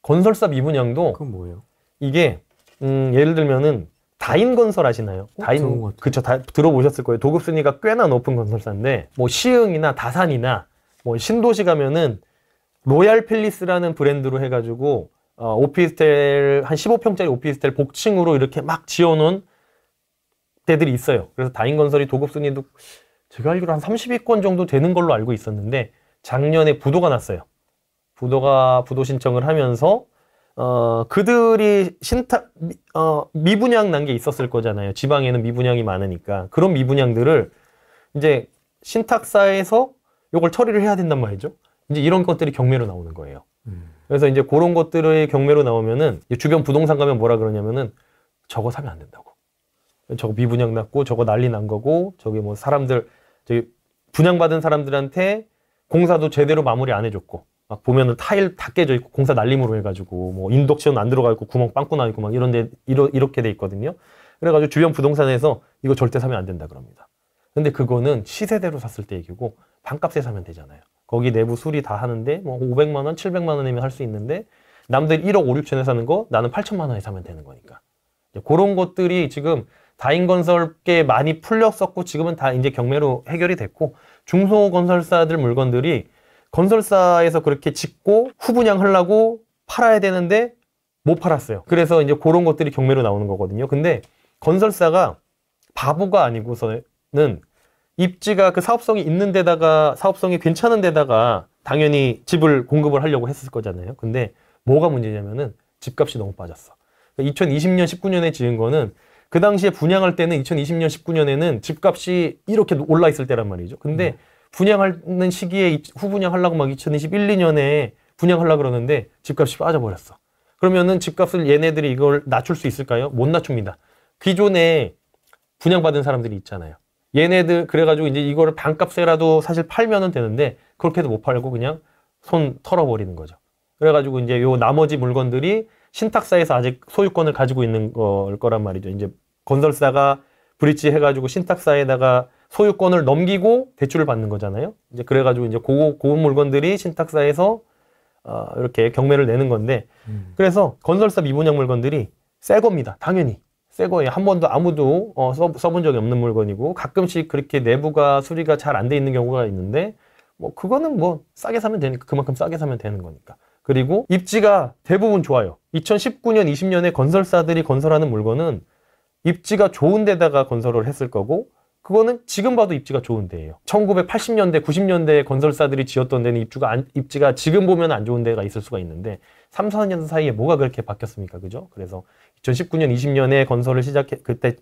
건설사 미분양도 그건 뭐예요? 이게 예를 들면은 다인건설 아시나요? 그쵸, 다 들어보셨을 거예요. 도급 순위가 꽤나 높은 건설사인데 뭐 시흥이나 다산이나 뭐 신도시 가면은 로얄 팰리스라는 브랜드로 해가지고 오피스텔 한 15평짜리 오피스텔 복층으로 이렇게 막 지어놓은 데들이 있어요. 그래서 다인건설이 도급 순위도 제가 알기로 한 30위권 정도 되는 걸로 알고 있었는데 작년에 부도가 났어요. 부도 신청을 하면서 그들이 미분양 난 게 있었을 거잖아요. 지방에는 미분양이 많으니까. 그런 미분양들을 이제 신탁사에서 이걸 처리를 해야 된단 말이죠. 이제 이런 것들이 경매로 나오는 거예요. 그래서 이제 그런 것들의 경매로 나오면은 주변 부동산 가면 뭐라 그러냐면은 저거 사면 안 된다고. 저거 미분양 났고 저거 난리 난 거고 저기 뭐 사람들 저기 분양받은 사람들한테 공사도 제대로 마무리 안 해줬고 막 보면은 타일 다 깨져 있고 공사 날림으로 해가지고 뭐 인덕션 안 들어가 있고 구멍 빵꾸 나 있고 막 이런데 이렇게 돼 있거든요. 그래가지고 주변 부동산에서 이거 절대 사면 안 된다 그럽니다. 근데 그거는 시세대로 샀을 때 얘기고 반값에 사면 되잖아요. 거기 내부 수리 다 하는데 뭐 500만 원, 700만 원이면 할 수 있는데 남들 1억 5, 6천에 사는 거 나는 8천만 원에 사면 되는 거니까. 그런 것들이 지금 다인건설계 많이 풀렸었고 지금은 다 이제 경매로 해결이 됐고 중소건설사들 물건들이 건설사에서 그렇게 짓고 후분양 하려고 팔아야 되는데 못 팔았어요. 그래서 이제 그런 것들이 경매로 나오는 거거든요. 근데 건설사가 바보가 아니고서는 입지가 그 사업성이 있는 데다가 사업성이 괜찮은 데다가 당연히 집을 공급을 하려고 했을 거잖아요. 근데 뭐가 문제냐면은 집값이 너무 빠졌어. 2020년 19년에 지은 거는 그 당시에 분양할 때는 2020년 19년에는 집값이 이렇게 올라 있을 때란 말이죠. 근데 분양하는 시기에 후분양하려고 막 2021, 2년에 분양하려고 그러는데 집값이 빠져버렸어. 그러면은 집값을 얘네들이 이걸 낮출 수 있을까요? 못 낮춥니다. 기존에 분양받은 사람들이 있잖아요. 얘네들 그래가지고 이제 이거를 반값에라도 사실 팔면은 되는데 그렇게도 못 팔고 그냥 손 털어버리는 거죠. 그래가지고 이제 요 나머지 물건들이 신탁사에서 아직 소유권을 가지고 있는 거란 말이죠. 이제 건설사가 브릿지 해가지고 신탁사에다가 소유권을 넘기고 대출을 받는 거잖아요. 이제 그래가지고 이제 그 물건들이 신탁사에서 이렇게 경매를 내는 건데 그래서 건설사 미분양 물건들이 새 겁니다. 당연히 새 거예요. 한 번도 아무도 써본 적이 없는 물건이고 가끔씩 그렇게 내부가 수리가 잘 안 돼 있는 경우가 있는데 뭐 그거는 뭐 싸게 사면 되니까 그만큼 싸게 사면 되는 거니까. 그리고 입지가 대부분 좋아요. 2019년, 20년에 건설사들이 건설하는 물건은 입지가 좋은 데다가 건설을 했을 거고 그거는 지금 봐도 입지가 좋은 데예요. 1980년대, 90년대 건설사들이 지었던 데는 입지가 지금 보면 안 좋은 데가 있을 수가 있는데 3, 4년 사이에 뭐가 그렇게 바뀌었습니까? 그죠? 그래서 2019년, 20년에 건설을 그때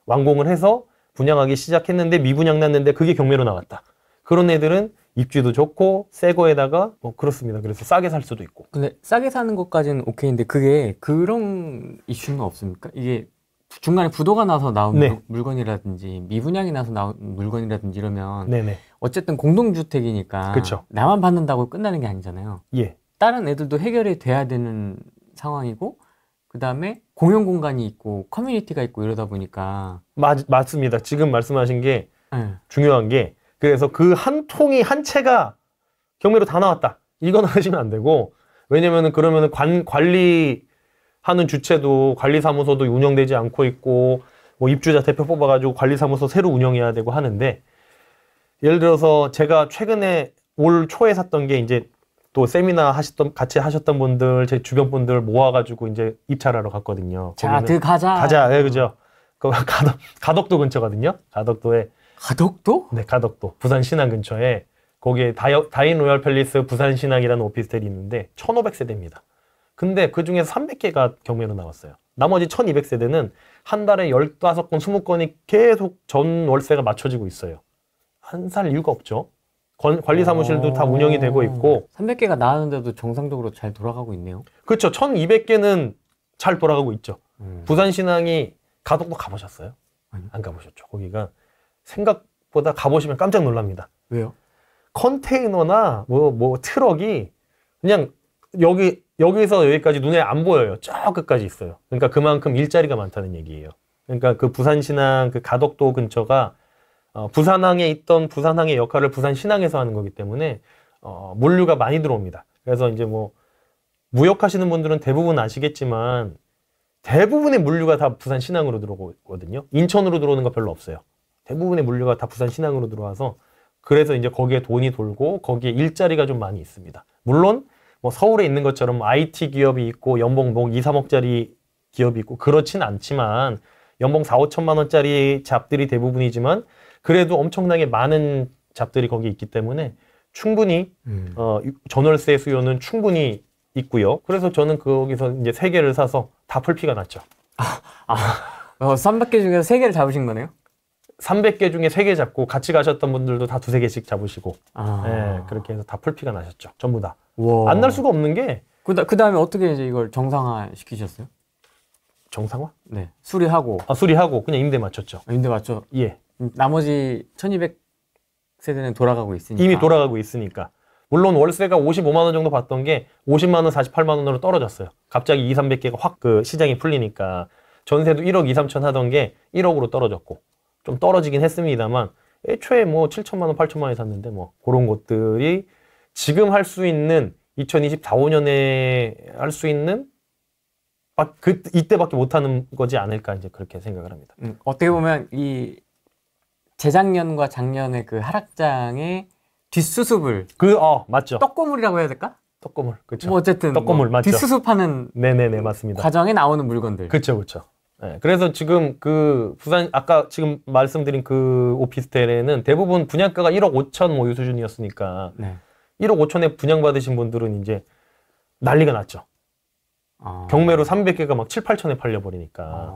완공을 해서 분양하기 시작했는데 미분양 났는데 그게 경매로 나왔다. 그런 애들은 입지도 좋고 새 거에다가 뭐 그렇습니다. 그래서 싸게 살 수도 있고. 근데 싸게 사는 것까지는 오케이인데 그게 그런 이슈는 없습니까? 이게 중간에 부도가 나서 나온 네. 물건이라든지 미분양이 나서 나온 물건이라든지 이러면 네네. 어쨌든 공동주택이니까 그쵸. 나만 받는다고 끝나는 게 아니잖아요. 예. 다른 애들도 해결이 돼야 되는 상황이고 그 다음에 공용 공간이 있고 커뮤니티가 있고 이러다 보니까 맞습니다. 지금 말씀하신 게 네. 중요한 게 그래서 그 한 통이 한 채가 경매로 다 나왔다. 이건 하시면 안 되고 왜냐면은 그러면은 관리하는 주체도 관리사무소도 운영되지 않고 있고 뭐 입주자 대표 뽑아가지고 관리사무소 새로 운영해야 되고 하는데 예를 들어서 제가 최근에 올 초에 샀던 게 이제 또 세미나 같이 하셨던 분들 제 주변 분들 모아가지고 이제 입찰하러 갔거든요. 자, 가자. 네, 그죠. 그 가덕도 근처거든요. 가덕도에. 가덕도? 네, 가덕도. 부산 신항 근처에 거기에 다인 로얄 팰리스 부산 신항이라는 오피스텔이 있는데 1,500세대입니다. 근데 그 중에서 300개가 경매로 나왔어요. 나머지 1,200세대는 한 달에 15건, 20건이 계속 전 월세가 맞춰지고 있어요. 안 살 이유가 없죠. 관리사무실도 다 운영이 되고 있고 300개가 나왔는데도 정상적으로 잘 돌아가고 있네요. 그렇죠. 1,200개는 잘 돌아가고 있죠. 부산 신항이 가덕도 가보셨어요? 아니요. 안 가보셨죠. 거기가 생각보다 가보시면 깜짝 놀랍니다. 왜요? 컨테이너나 뭐 트럭이 그냥 여기서 여기까지 눈에 안 보여요. 저 끝까지 있어요. 그러니까 그만큼 일자리가 많다는 얘기예요. 그러니까 그 부산신항 그 가덕도 근처가 부산항에 있던 부산항의 역할을 부산신항에서 하는 거기 때문에 물류가 많이 들어옵니다. 그래서 이제 뭐 무역하시는 분들은 대부분 아시겠지만 대부분의 물류가 다 부산 신항으로 들어오거든요. 인천으로 들어오는 거 별로 없어요. 대부분의 물류가 다 부산 신항으로 들어와서 그래서 이제 거기에 돈이 돌고 거기에 일자리가 좀 많이 있습니다. 물론 뭐 서울에 있는 것처럼 IT 기업이 있고 연봉 뭐 2, 3억짜리 기업이 있고 그렇진 않지만 연봉 4, 5천만 원짜리 잡들이 대부분이지만 그래도 엄청나게 많은 잡들이 거기 있기 때문에 충분히 전월세 수요는 충분히 있고요. 그래서 저는 거기서 이제 3개를 사서 다 풀피가 났죠. 300개 중에서 3개를 잡으신 거네요? 300개 중에 3개 잡고 같이 가셨던 분들도 다 2, 3개씩 잡으시고 네, 그렇게 해서 다 풀피가 나셨죠. 전부 다. 안 날 수가 없는 게 그 다음에 어떻게 이제 이걸 정상화 시키셨어요? 정상화? 네. 수리하고. 수리하고 그냥 임대 맞췄죠. 임대 맞죠? 예. 나머지 1200세대는 돌아가고 있으니까. 이미 돌아가고 있으니까. 물론 월세가 55만 원 정도 받던 게 50만 원, 48만 원으로 떨어졌어요. 갑자기 2, 300개가 확 그 시장이 풀리니까 전세도 1억 2, 3천 하던 게 1억으로 떨어졌고 좀 떨어지긴 했습니다만 애초에 뭐 7천만 원, 8천만 원에 샀는데 뭐 그런 것들이 지금 할 수 있는 2024, 5년에 할 수 있는 이때밖에 못하는 거지 않을까 이제 그렇게 생각을 합니다. 어떻게 보면 이 재작년과 작년의 그 하락장의 뒷수습을 맞죠. 떡고물이라고 해야 될까? 떡고물, 그렇죠. 뭐 어쨌든 떡고물 맞죠. 뒷수습하는 네네네 맞습니다. 과정에 나오는 물건들. 그렇죠. 네, 그래서 지금 그 부산 아까 지금 말씀드린 그 오피스텔에는 대부분 분양가가 1억 5천 뭐 이 수준이었으니까 네. 1억 5천에 분양받으신 분들은 이제 난리가 났죠. 경매로 300개가 막 7, 8천에 팔려버리니까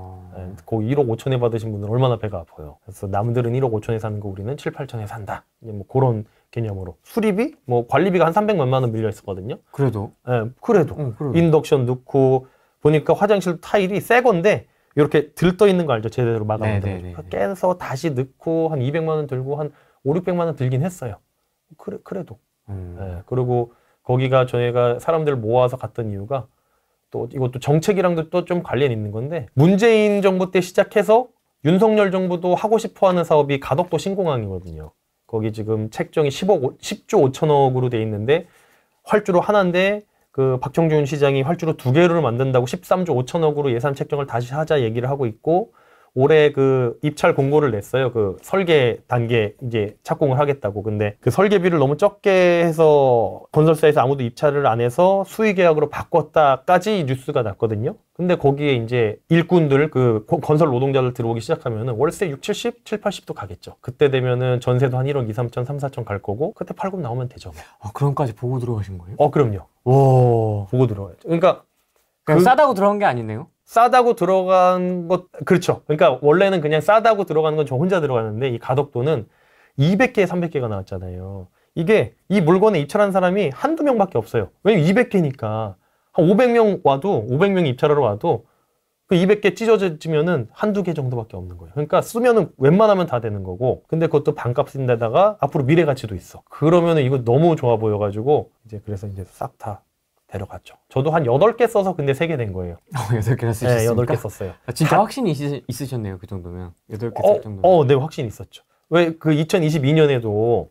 그 1억 5천에 받으신 분들은 얼마나 배가 아파요. 그래서 남들은 1억 5천에 사는 거 우리는 7, 8천에 산다. 이제 뭐 그런 개념으로 수리비, 뭐 관리비가 한 300만 원 밀려 있었거든요. 그래도 그래도 인덕션 넣고 보니까 화장실 타일이 새 건데 이렇게 들떠 있는 거 알죠? 제대로 막아놓은 거 깨서 다시 넣고 한 200만 원 들고 한 5, 600만 원 들긴 했어요. 그래도 그리고 거기가 저희가 사람들 모아서 갔던 이유가 또 이것도 정책이랑도 또 좀 관련이 있는 건데 문재인 정부 때 시작해서 윤석열 정부도 하고 싶어하는 사업이 가덕도 신공항이거든요. 거기 지금 책정이 10조 5천억으로 돼 있는데 활주로 하나인데 그 박정준 시장이 활주로 2개를 만든다고 13조 5천억으로 예산 책정을 다시 하자 얘기를 하고 있고 올해 그 입찰 공고를 냈어요. 그 설계 단계 이제 착공을 하겠다고. 근데 그 설계비를 너무 적게 해서 건설사에서 아무도 입찰을 안 해서 수의 계약으로 바꿨다까지 뉴스가 났거든요. 근데 거기에 이제 일꾼들 그 건설 노동자들 들어오기 시작하면은 월세 6, 70, 7, 80도 가겠죠. 그때 되면은 전세도 한 1억 2, 3천, 3, 4천 갈 거고 그때 팔금 나오면 되죠. 그런까지 보고 들어가신 거예요? 그럼요. 와. 보고 들어가야죠. 그러니까 그냥 싸다고 들어간 게 아니네요. 싸다고 들어간 것, 그렇죠. 그러니까 원래는 그냥 싸다고 들어가는 건 저 혼자 들어가는데 이 가덕도는 200개, 300개가 나왔잖아요. 이게 이 물건에 입찰한 사람이 한두 명밖에 없어요. 왜냐면 200개니까. 한 500명 와도, 500명이 입찰하러 와도 그 200개 찢어지면은 한두 개 정도밖에 없는 거예요. 그러니까 쓰면은 웬만하면 다 되는 거고 근데 그것도 반값인데다가 앞으로 미래 가치도 있어. 그러면은 이거 너무 좋아 보여가지고 그래서 이제 싹 다 데려갔죠. 저도 한 8개 써서 근데 3개 된 거예요. 8개나 쓰셨습니까? 네, 8개 썼어요. 진짜 확신이 있으셨네요, 그 정도면. 8개 쓸 정도면. 네, 확신이 있었죠. 왜 그 2022년에도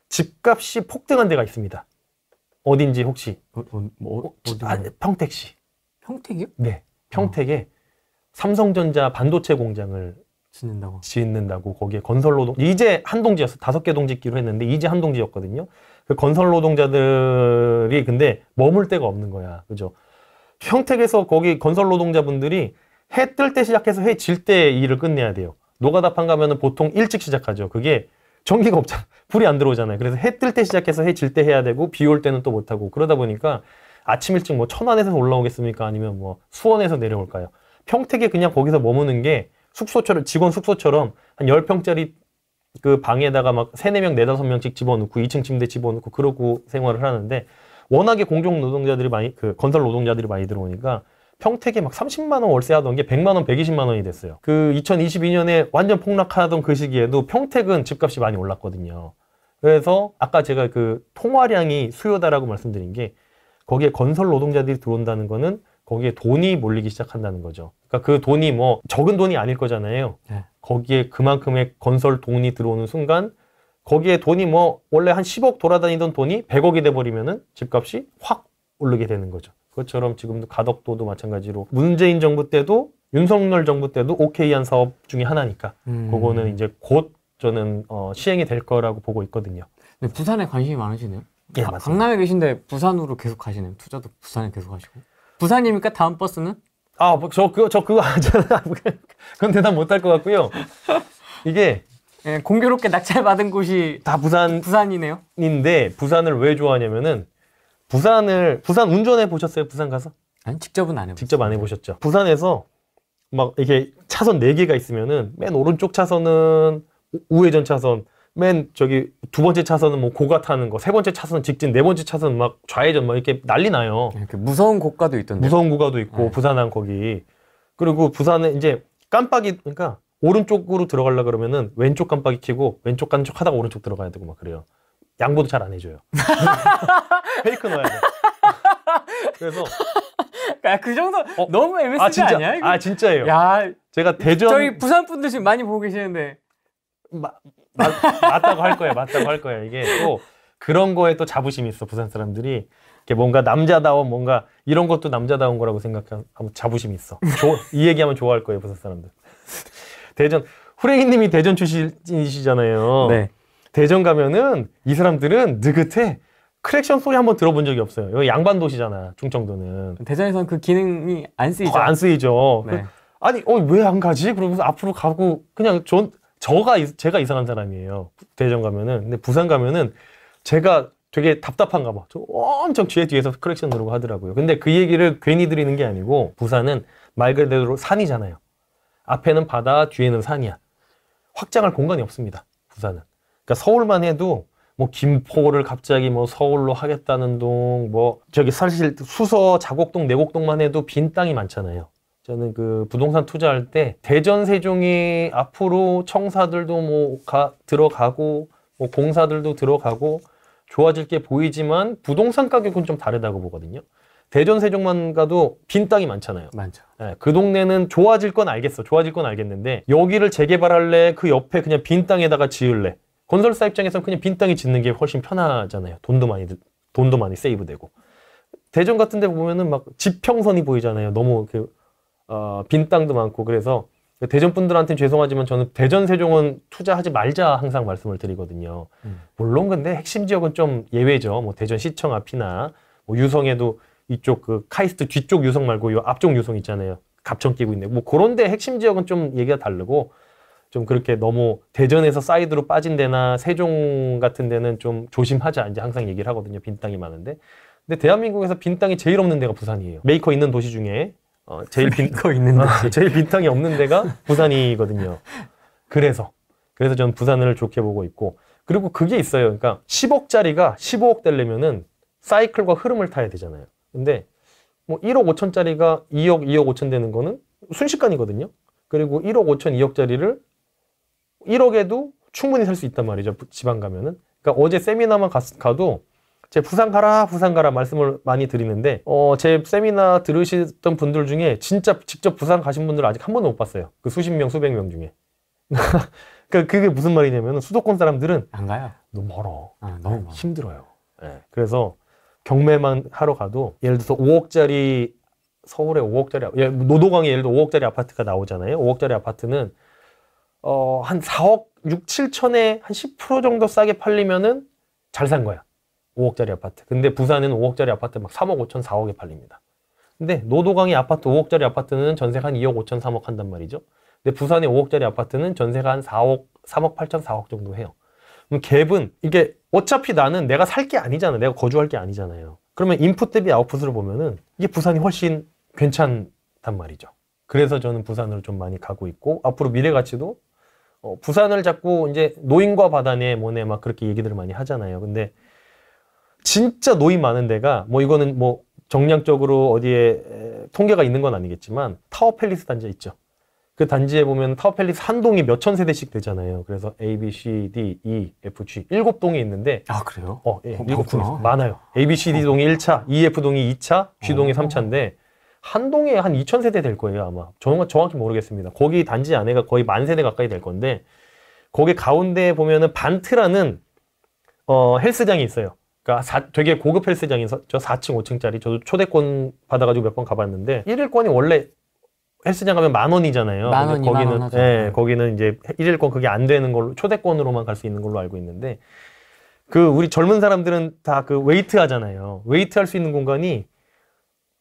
집값이 폭등한 데가 있습니다. 어딘지 혹시? 평택시. 평택이요? 네. 평택에 삼성전자 반도체 공장을 짓는다고 거기에 건설노동 이제 한 동지였어. 5개 동 짓기로 했는데 이제 한 동지였거든요. 그 건설 노동자들이 근데 머물 데가 없는 거야. 그죠? 평택에서 거기 건설 노동자분들이 해 뜰 때 시작해서 해 질 때 일을 끝내야 돼요. 노가다판 가면은 보통 일찍 시작하죠. 그게 전기가 없잖아. 불이 안 들어오잖아요. 그래서 해 뜰 때 시작해서 해 질 때 해야 되고 비 올 때는 또 못 하고 그러다 보니까 아침 일찍 뭐 천안에서 올라오겠습니까? 아니면 뭐 수원에서 내려올까요? 평택에 그냥 거기서 머무는 게 숙소처럼 직원 숙소처럼 한 10평짜리 그 방에다가 막 3, 4명, 4, 5명씩 집어넣고 2층 침대 집어넣고 그러고 생활을 하는데 워낙에 공종 노동자들이 많이 그 건설 노동자들이 많이 들어오니까 평택에 막 30만 원 월세 하던 게 100만 원, 120만 원이 됐어요. 그 2022년에 완전 폭락하던 그 시기에도 평택은 집값이 많이 올랐거든요. 그래서 아까 제가 그 통화량이 수요다라고 말씀드린 게 거기에 건설 노동자들이 들어온다는 거는 거기에 돈이 몰리기 시작한다는 거죠. 그러니까 그 돈이 뭐 적은 돈이 아닐 거잖아요. 네. 거기에 그만큼의 건설 돈이 들어오는 순간 거기에 돈이 뭐 원래 한 10억 돌아다니던 돈이 100억이 돼버리면은 집값이 확 오르게 되는 거죠. 그것처럼 지금도 가덕도도 마찬가지로 문재인 정부 때도 윤석열 정부 때도 오케이한 사업 중에 하나니까 그거는 이제 곧 저는 시행이 될 거라고 보고 있거든요. 근데 부산에 관심이 많으시네요. 예, 맞습니다. 강남에 계신데 부산으로 계속 가시네요. 투자도 부산에 계속 하시고. 부산입니까? 다음 버스는? 저 그거 하잖아. 그건 대답 못 할 것 같고요. 이게 예, 공교롭게 낙찰받은 곳이 다 부산이네요. 부산인데 부산을 왜 좋아하냐면은 부산 운전해 보셨어요? 부산 가서? 아니, 직접은 안 해봤어요. 직접 안 해보셨죠? 부산에서 막 이렇게 차선 4개가 있으면은 맨 오른쪽 차선은 우회전 차선, 맨 저기 두 번째 차선은 뭐 고가 타는 거, 세 번째 차선은 직진, 네 번째 차선은 막 좌회전 막 이렇게 난리 나요. 이렇게 무서운 고가도 있던데. 무서운 고가도 있고 네. 부산항 거기. 그리고 부산에 이제 깜빡이 그러니까 오른쪽으로 들어가려 그러면은 왼쪽 깜빡이 켜고 왼쪽 간척 하다가 오른쪽 들어가야 되고 막 그래요. 양보도 잘 안 해줘요. 페이크 넣어야 돼. 그래서 그 정도 너무 MSG 진짜? 아니야? 이거? 아 진짜예요. 야, 제가 대전 저희 부산 분들 지금 많이 보고 계시는데. 맞다고 할 거예요. 맞다고 할 거예요. 이게 또 그런 거에 또 자부심이 있어. 부산 사람들이 이렇게 뭔가 남자다운 뭔가 이런 것도 남자다운 거라고 생각하면 자부심이 있어. 이 얘기하면 좋아할 거예요. 부산 사람들. 대전 후레이님이 대전 출신이시잖아요. 네. 대전 가면은 이 사람들은 느긋해. 크랙션 소리 한번 들어본 적이 없어요. 여기 양반 도시잖아. 충청도는. 대전에서는 그 기능이 안 쓰이죠. 안 쓰이죠. 네. 아니 왜 안 가지? 그러면서 앞으로 가고 그냥 제가 이상한 사람이에요. 대전 가면은. 근데 부산 가면은 제가 되게 답답한가 봐. 저 엄청 뒤에서 크랙션 누르고 하더라고요. 근데 그 얘기를 괜히 드리는 게 아니고 부산은 말 그대로 산이잖아요. 앞에는 바다, 뒤에는 산이야. 확장할 공간이 없습니다. 부산은. 그러니까 서울만 해도 뭐 김포를 갑자기 뭐 서울로 하겠다는 동, 뭐 저기 사실 수서, 자곡동, 내곡동만 해도 빈 땅이 많잖아요. 저는 그 부동산 투자할 때 대전, 세종이 앞으로 청사들도 뭐 들어가고 뭐 공사들도 들어가고 좋아질 게 보이지만 부동산 가격은 좀 다르다고 보거든요. 대전, 세종만 가도 빈 땅이 많잖아요. 많죠. 네, 그 동네는 좋아질 건 알겠어. 좋아질 건 알겠는데 여기를 재개발할래? 그 옆에 그냥 빈 땅에다가 지을래? 건설사 입장에서는 그냥 빈 땅에 짓는 게 훨씬 편하잖아요. 돈도 많이 세이브되고. 대전 같은 데 보면은 막 지평선이 보이잖아요. 너무 빈 땅도 많고. 그래서 대전 분들한테는 죄송하지만 저는 대전, 세종은 투자하지 말자 항상 말씀을 드리거든요. 물론 근데 핵심 지역은 좀 예외죠. 뭐 대전 시청 앞이나 뭐 유성에도 이쪽 그 카이스트 뒤쪽 유성 말고 요 앞쪽 유성 있잖아요. 갑천 끼고 있네. 뭐 그런데 핵심 지역은 좀 얘기가 다르고 좀 그렇게 너무 대전에서 사이드로 빠진 데나 세종 같은 데는 좀 조심하자 이제 항상 얘기를 하거든요. 빈 땅이 많은데. 근데 대한민국에서 빈 땅이 제일 없는 데가 부산이에요. 메이커 있는 도시 중에 제일 빈 땅이 없는 데가 부산이거든요. 그래서 저는 부산을 좋게 보고 있고, 그리고 그게 있어요. 그러니까 10억짜리가 15억 되려면은 사이클과 흐름을 타야 되잖아요. 근데 뭐 1억 5천짜리가 2억 5천 되는 거는 순식간이거든요. 그리고 1억 5천 2억짜리를 1억에도 충분히 살 수 있단 말이죠. 지방 가면은. 그러니까 어제 세미나만 가도 제 부산 가라 말씀을 많이 드리는데 제 세미나 들으시던 분들 중에 진짜 직접 부산 가신 분들 아직 한 번도 못 봤어요. 그 수십 명, 수백 명 중에. 그러니까 그게 무슨 말이냐면 수도권 사람들은 안 가요. 너무 멀어. 너무 멀어. 힘들어요. 네. 그래서 경매만 하러 가도 예를 들어서 5억짜리 서울에 5억짜리 노도강에 예를 들어 5억짜리 아파트가 나오잖아요. 5억짜리 아파트는 한 4억 6, 7천에 한 10% 정도 싸게 팔리면은 잘 산 거야. 5억짜리 아파트. 근데 부산은 5억짜리 아파트 막 3억 5천, 4억에 팔립니다. 근데 노도강의 아파트 5억짜리 아파트는 전세가 한 2억 5천, 3억 한단 말이죠. 근데 부산의 5억짜리 아파트는 전세가 한 4억, 3억 8천, 4억 정도 해요. 그럼 갭은 이게 어차피 나는 내가 살 게 아니잖아. 내가 거주할 게 아니잖아요. 그러면 인풋 대비 아웃풋을 보면은 이게 부산이 훨씬 괜찮단 말이죠. 그래서 저는 부산을 좀 많이 가고 있고 앞으로 미래 가치도 부산을 자꾸 이제 노인과 바다네 뭐네 막 그렇게 얘기들을 많이 하잖아요. 근데 진짜 노인 많은 데가 뭐 이거는 뭐 정량적으로 어디에 통계가 있는 건 아니겠지만 타워팰리스 단지 있죠. 그 단지에 보면 타워팰리스 한 동이 몇천 세대씩 되잖아요. 그래서 A, B, C, D, E, F, G 7동이 있는데 그래요? 예, 7동 많아요. A, B, C, D 동이 1차, E, F 동이 2차, G 동이 3차인데 한 동에 한 2,000세대 될 거예요, 아마. 정확히 모르겠습니다. 거기 단지 안에가 거의 10,000세대 가까이 될 건데 거기 가운데 보면은 반트라는 헬스장이 있어요. 그러니까 되게 고급 헬스장에서 저 4층, 5층짜리 저도 초대권 받아가지고 몇 번 가봤는데 1일권이 원래 헬스장 가면 10,000원이잖아요. 만 원, 2만 원 하죠. 예, 거기는 이제 1일권 그게 안 되는 걸로 초대권으로만 갈 수 있는 걸로 알고 있는데 그 우리 젊은 사람들은 다 그 웨이트 하잖아요. 웨이트 할 수 있는 공간이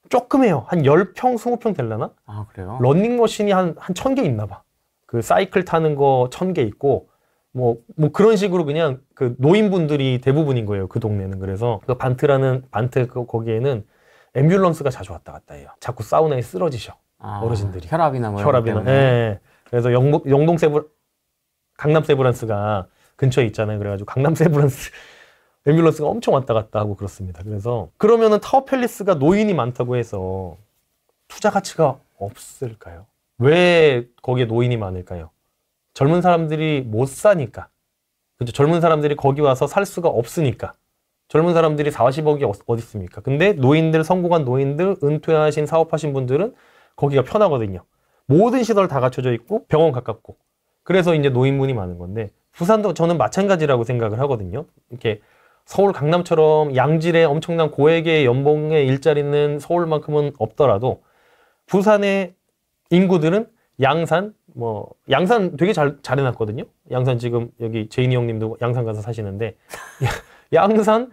조그매요. 한 10평, 20평 되려나? 아, 그래요? 러닝머신이 한 1,000개 있나 봐. 그 사이클 타는 거 1,000개 있고 뭐 그런 식으로 그냥 그 노인분들이 대부분인 거예요. 그 동네는. 그래서 그 반트 거기에는 앰뷸런스가 자주 왔다 갔다 해요. 자꾸 사우나에 쓰러지셔. 어르신들이. 혈압이나 뭐 이런 혈압이나. 때문에. 예. 그래서 강남 세브란스가 근처에 있잖아요. 그래가지고 강남 세브란스 앰뷸런스가 엄청 왔다 갔다 하고 그렇습니다. 그래서 그러면은 타워 팰리스가 노인이 많다고 해서 투자 가치가 없을까요? 왜 거기에 노인이 많을까요? 젊은 사람들이 못 사니까. 그죠? 젊은 사람들이 거기 와서 살 수가 없으니까. 젊은 사람들이 40억이 어디 있습니까? 근데 노인들, 성공한 노인들, 은퇴하신 사업하신 분들은 거기가 편하거든요. 모든 시설 다 갖춰져 있고 병원 가깝고. 그래서 이제 노인분이 많은 건데 부산도 저는 마찬가지라고 생각을 하거든요. 이렇게 서울 강남처럼 양질의 엄청난 고액의 연봉의 일자리는 서울만큼은 없더라도 부산의 인구들은 양산 되게 잘 해놨거든요. 양산 지금 여기 제인이 형님도 양산 가서 사시는데 양산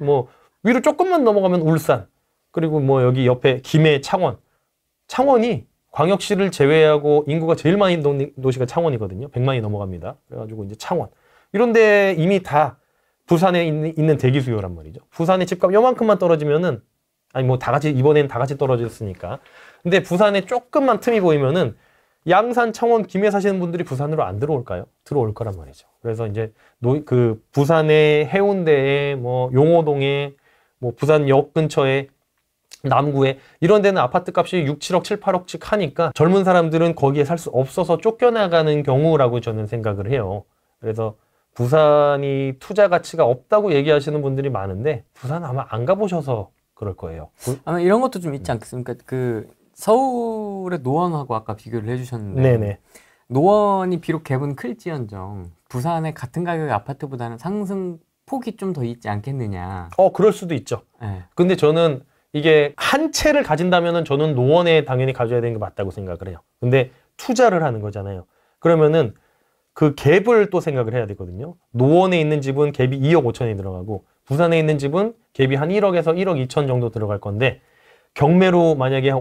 위로 조금만 넘어가면 울산 그리고 여기 옆에 김해 창원이 광역시를 제외하고 인구가 제일 많은 도시가 창원이거든요. 100만이 넘어갑니다. 그래가지고 이제 창원 이런데 이미 다 부산에 있는 대기 수요란 말이죠. 부산의 집값 요만큼만 떨어지면은 이번엔 다 같이 떨어졌으니까. 근데 부산에 조금만 틈이 보이면은 양산, 창원, 김해 사시는 분들이 부산으로 안 들어올까요? 들어올 거란 말이죠. 그래서 이제 부산의 해운대에 용호동에 부산역 근처에 남구에 이런 데는 아파트 값이 6, 7억, 7, 8억씩 하니까 젊은 사람들은 거기에 살 수 없어서 쫓겨나가는 경우라고 저는 생각을 해요. 그래서 부산이 투자 가치가 없다고 얘기하시는 분들이 많은데 부산 아마 안 가보셔서 그럴 거예요. 아마 이런 것도 좀 있지 않겠습니까? 그 서울의 노원하고 아까 비교를 해주셨는데 네네. 노원이 비록 갭은 클지언정 부산의 같은 가격의 아파트보다는 상승 폭이 좀 더 있지 않겠느냐. 그럴 수도 있죠. 네. 근데 저는 이게 한 채를 가진다면은 저는 노원에 당연히 가져야 되는 게 맞다고 생각을 해요. 근데 투자를 하는 거잖아요. 그러면은 그 갭을 또 생각을 해야 되거든요. 노원에 있는 집은 갭이 2억 5천이 들어가고 부산에 있는 집은 갭이 한 1억에서 1억 2천 정도 들어갈 건데 경매로 만약에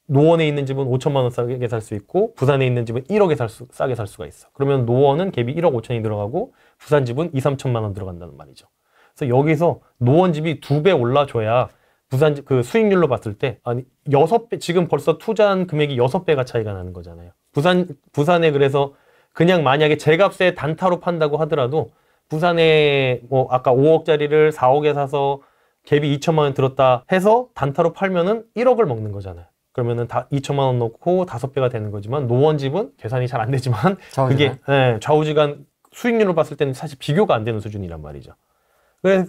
노원에 있는 집은 5천만 원 싸게 살 수 있고 부산에 있는 집은 1억에 싸게 살 수가 있어. 그러면 노원은 갭이 1억 5천이 들어가고 부산 집은 2, 3천만 원 들어간다는 말이죠. 그래서 여기서 노원 집이 2배 올라줘야 부산 집 그 수익률로 봤을 때 6배 지금 벌써 투자한 금액이 6배가 차이가 나는 거잖아요. 부산에 그래서 그냥 만약에 제값에 단타로 판다고 하더라도 부산에 아까 5억짜리를 4억에 사서 갭이 2천만 원 들었다 해서 단타로 팔면은 1억을 먹는 거잖아요. 그러면은 다 2천만 원 넣고 5배가 되는 거지만 노원 집은 계산이 잘 안 되지만 그게 좌우지간 수익률로 봤을 때는 사실 비교가 안 되는 수준이란 말이죠.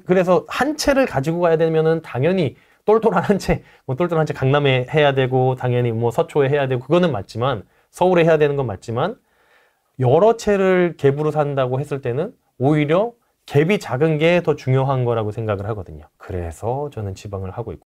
그래서 한 채를 가지고 가야 되면은 당연히 똘똘한 한 채 강남에 해야 되고 당연히 서초에 해야 되고 그거는 맞지만 서울에 해야 되는 건 맞지만 여러 채를 갭으로 산다고 했을 때는 오히려 갭이 작은 게 더 중요한 거라고 생각을 하거든요. 그래서 저는 지방을 하고 있고